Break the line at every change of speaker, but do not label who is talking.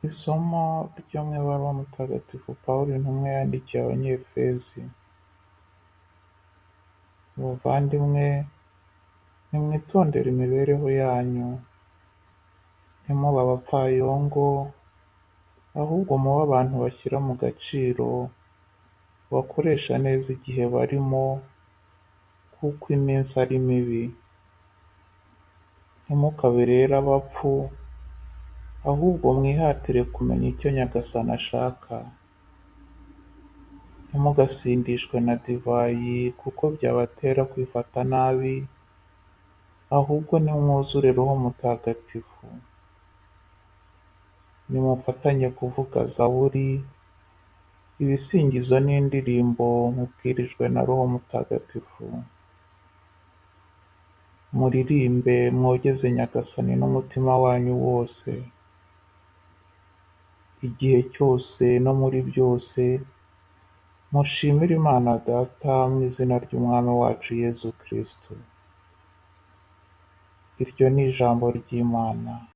Isomo ryo mu ibaruwa Mutagatifu Pawulo intumwa yandikiye Abanyefezi. Bavandimwe, nimwitondere imibereho yanyu, ntimube abapfayongo, ahubwo mube abantu bashyira mu gaciro, bakoresha neza igihe barimo, kuko iminsi ari mibi. Ntimukabe rero abapfu, ahubwo mwihatire kumenya icyo Nyagasani ashaka. Ntimugasindishwe na divayi, kuko byabatera kwifata nabi, ahubwo nimwuzure Roho Mutagatifu. Nimufatanye kuvuga zaburi, ibisingizo n'indirimbo mubwirijwe na Roho Mutagatifu. Muririmbe mwogeze Nyagasani n'umutima wanyu wose. Igihe cyose no muri byose, mushimire Imana Data mu izina ry'Umwami wacu Yezu Kristo. Iryo ni ijambo ry'Imana.